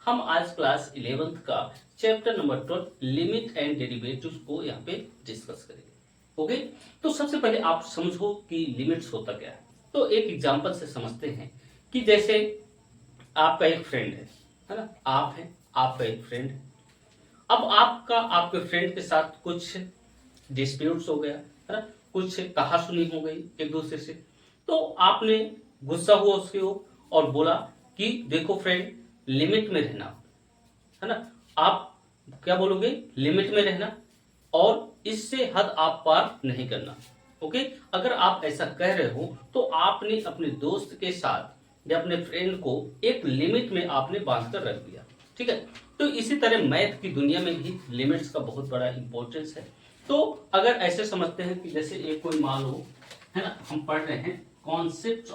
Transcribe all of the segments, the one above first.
हम आज class 11th का chapter number 12 limit and derivatives को यहाँ पे डिस्कस करेंगे। ओके, तो सबसे पहले आप समझो कि लिमिट्स होता क्या है। तो एक एग्जांपल से समझते हैं कि जैसे आपका एक फ्रेंड है ना, आप हैं, आपका एक फ्रेंड है। अब आपका आपके फ्रेंड के साथ कुछ डिस्प्यूट्स हो गया है ना, कुछ कहा सुनी हो गई एक दूसरे से। तो आपने गुस्सा हुआ उसके और बोला कि देखो फ्रेंड, लिमिट में रहना, है ना। आप क्या बोलोगे? लिमिट में रहना और इससे हद आप पार नहीं करना। ओके, अगर आप ऐसा कह रहे हो तो आपने अपने दोस्त के साथ या अपने फ्रेंड को एक लिमिट में आपने बांध कर रख दिया। ठीक है, तो इसी तरह मैथ की दुनिया में भी लिमिट्स का बहुत बड़ा इंपॉर्टेंस है। तो अगर ऐसे समझते हैं कि जैसे एक कोई मान लो, है ना, हम पढ़ रहे हैं कॉन्सेप्ट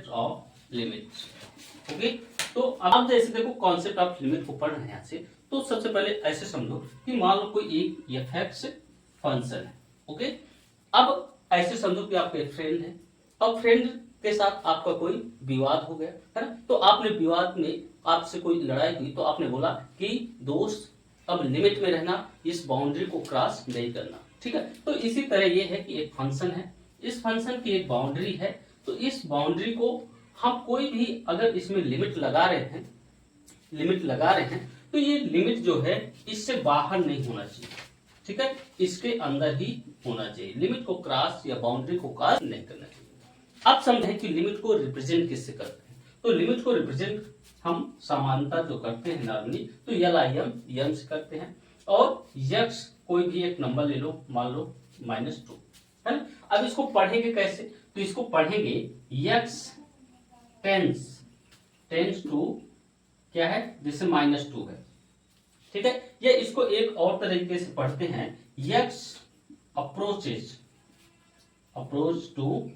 ऑफ लिमिट्स। ओके, तो अब जैसे देखो कॉन्सेप्ट ऑफ लिमिट को पढ़ रहे हैं यहाँ से, तो सबसे पहले ऐसे समझो कि मान लो कोई एक एफ फंक्शन है। ओके, अब ऐसे समझो कि आपका एक फ्रेंड है, अब फ्रेंड के साथ आपका कोई विवाद हो गया, है ना। तो आपने विवाद में आपसे कोई लड़ाई हुई तो आपने बोला कि दोस्त अब लिमिट में रहना, इस बाउंड्री को क्रॉस नहीं करना। ठीक है, तो इसी तरह ये है कि एक फंक्शन है, इस फंक्शन की एक बाउंड्री है, तो इस बाउंड्री को हम कोई भी अगर इसमें लिमिट लगा रहे हैं तो ये लिमिट जो है इससे बाहर नहीं होना चाहिए। ठीक है, इसके अंदर ही होना चाहिए, लिमिट को क्रॉस या बाउंड्री को क्रॉस नहीं करना चाहिए। अब समझें कि लिमिट को रिप्रेजेंट किससे करते हैं। तो लिमिट को रिप्रेजेंट हम सामान्यता जो करते हैं नॉर्मली, तो यम से करते हैं, और यक्स कोई भी एक नंबर ले लो, मान लो -2, है ना। अब इसको पढ़ेंगे कैसे? तो इसको पढ़ेंगे यक्स टेंस टू क्या है, जैसे -2 है। ठीक है, या इसको एक और तरीके से पढ़ते हैं, यक्स अप्रोच टू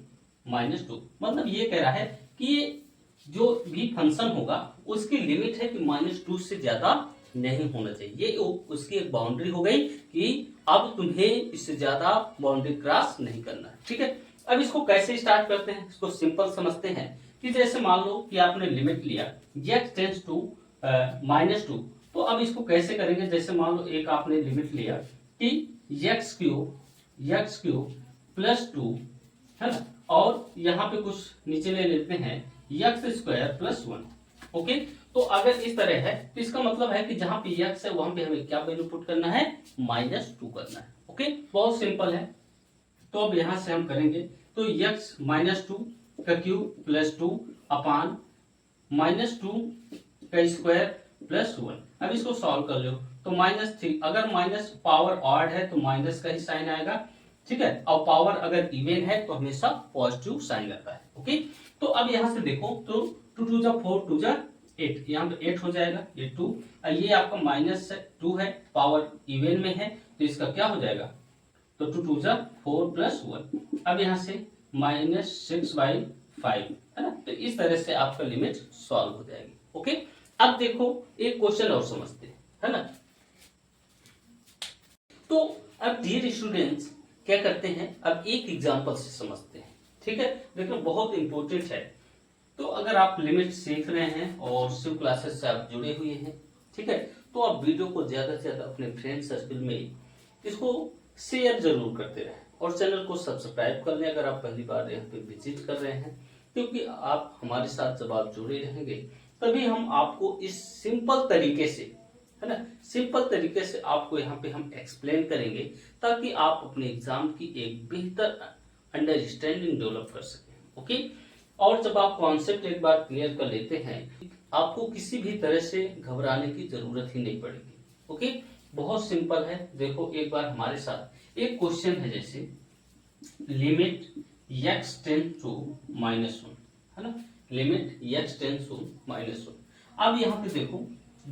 -2। मतलब ये कह रहा है कि ये जो भी फंक्शन होगा उसकी लिमिट है कि -2 से ज्यादा नहीं होना चाहिए। ये उसकी एक बाउंड्री हो गई कि अब तुम्हें इससे ज्यादा बाउंड्री क्रॉस नहीं करना है। ठीक है, अब इसको कैसे स्टार्ट करते हैं, इसको सिंपल समझते हैं कि जैसे मान लो कि आपने लिमिट लिया x टेंस टू -2, तो अब इसको कैसे करेंगे। जैसे मान लो एक आपने लिमिट लिया कि x क्यूब +2, है ना, और यहाँ पे कुछ नीचे ले लेते हैं x² +1। ओके, तो अगर इस तरह है तो इसका मतलब है कि जहां पे x है वहां पे हमें क्या वैल्यू पुट करना है, -2 करना है। ओके, बहुत सिंपल है। तो अब यहां से हम करेंगे तो x -2 का क्यूब +2 अपान -2 का स्क्वायर +1। अब इसको सॉल्व कर लो तो -3, अगर माइनस पावर ऑड है तो माइनस का ही साइन आएगा। ठीक है, और पावर अगर इवन है तो हमेशा पॉजिटिव साइन आता है। ओके, तो अब यहां से देखो तो 2 2 जा 4 2 जा 8, यहाँ पे 8 हो जाएगा, ये 2, और ये आपका -2 है, पावर इवन में है तो इसका क्या हो जाएगा, तो 2 2 जा 4 +1। अब यहाँ से -6/5, है ना। तो इस तरह से आपका लिमिट सॉल्व हो जाएगी। ओके, अब देखो एक क्वेश्चन और समझते हैं, है ना। तो अब डियर स्टूडेंट्स क्या करते हैं, अब एक एग्जांपल से समझते हैं। ठीक है, देखो बहुत इंपॉर्टेंट है। तो अगर आप लिमिट सीख रहे हैं और शिव क्लासेस से आप जुड़े हुए हैं, ठीक है, तो आप वीडियो को ज्यादा से ज्यादा अपने फ्रेंड सर्कल में इसको शेयर जरूर करते रहें और चैनल को सब्सक्राइब कर लें अगर आप पहली बार यहाँ पे विजिट कर रहे हैं, क्योंकि आप हमारे साथ जब आप जुड़े रहेंगे तभी हम आपको इस सिंपल तरीके से, है ना, सिंपल तरीके से आपको यहाँ पे हम एक्सप्लेन करेंगे ताकि आप अपने एग्जाम की एक बेहतर अंडरस्टैंडिंग डेवलप कर सकें। ओके, और जब आप कॉन्सेप्ट एक बार क्लियर कर लेते हैं आपको किसी भी तरह से घबराने की जरूरत ही नहीं पड़ेगी। ओके, बहुत सिंपल है। देखो एक बार हमारे साथ एक क्वेश्चन है, जैसे लिमिट x टेंस टू -1, है ना, लिमिट x टेंस टू -1। अब यहाँ पे देखो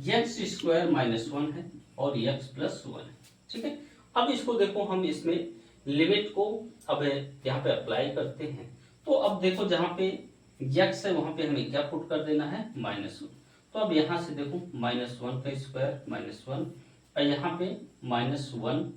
x² -1 है और x +1 है। ठीक है, अब इसको देखो हम इसमें लिमिट को अब यहाँ पे अप्लाई करते हैं। तो अब देखो जहां पे x है वहां पे हमें क्या पुट कर देना है, -1। तो अब यहां से देखो -1 का स्क्वायर -1, और यहाँ पे -1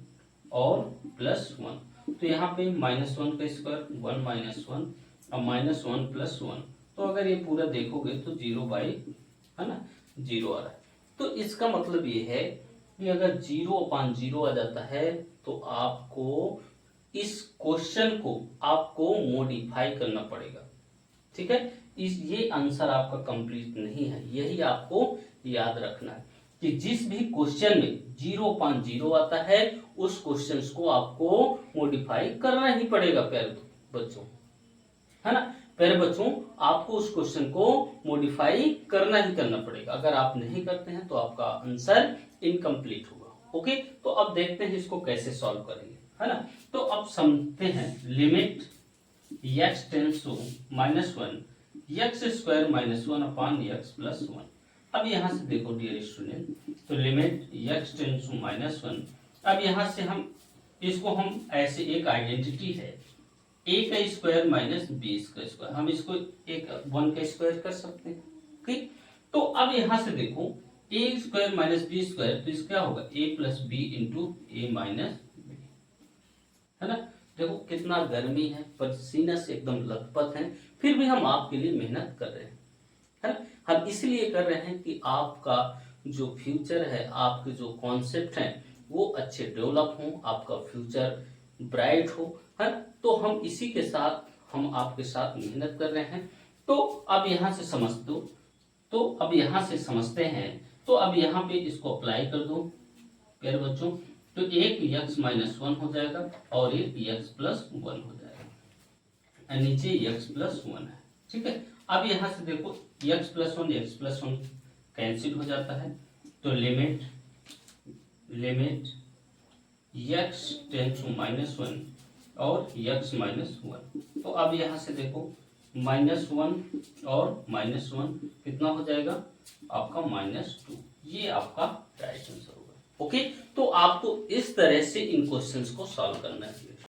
और +1, तो यहाँ पे -1 का स्क्वायर 1 -1 और -1 +1। तो अगर ये पूरा देखोगे तो 0/, है ना, 0 आ रहा है। तो इसका मतलब ये है कि अगर 0/0 आ जाता है तो आपको इस क्वेश्चन को आपको मॉडिफाई करना पड़ेगा, ठीक है। ये आंसर आपका कंप्लीट नहीं है, यही आपको याद रखना है कि जिस भी क्वेश्चन में 0/0 आता है उस क्वेश्चन को आपको मॉडिफाई करना ही पड़ेगा प्यारे बच्चों, है ना। प्यारे बच्चों, आपको उस क्वेश्चन को मॉडिफाई करना ही करना पड़ेगा। अगर आप नहीं करते हैं तो आपका आंसर इनकम्प्लीट होगा। ओके, तो अब देखते हैं इसको कैसे सॉल्व करेंगे, है ना। तो अब समझते हैं limit x tends to -1 x square -1 upon x plus 1। अब यहां से देखो डियर स्टूडेंट, तो लिमिट x टेंड्स टू -1, अब यहां से हम इसको हम ऐसे एक आइडेंटिटी है a का स्क्वायर माइनस b का स्क्वायर, हम इसको एक 1 का स्क्वायर कर सकते हैं, ठीक। तो अब यहां से देखो a square minus b square, तो इसका क्या होगा a plus B into a minus B, है ना। देखो कितना गर्मी है, पसीना से एकदम लथपथ है, फिर भी हम आपके लिए मेहनत कर रहे हैं, है ना। हम इसलिए कर रहे हैं कि आपका जो फ्यूचर है, आपके जो कॉन्सेप्ट हैं वो अच्छे डेवलप हो, आपका फ्यूचर ब्राइट हो, है ना। तो हम इसी के साथ हम आपके साथ मेहनत कर रहे हैं। तो अब यहां से समझ दो, तो अब यहां से समझते हैं, तो अब यहाँ पे इसको अप्लाई कर दो प्यारे बच्चों। तो एक x -1 हो जाएगा और एक x प्लस 1 हो जाएगा, नीचे x प्लस 1 है, ठीक है। अब यहां से देखो x प्लस 1 कैंसिल हो जाता है, तो लिमिट x टेंड्स टू -1 और x -1। तो अब यहां से देखो -1 और -1 कितना हो जाएगा आपका -2, ये आपका राइट आंसर होगा। ओके, तो आपको इस तरह से इन क्वेश्चंस को सॉल्व करना है।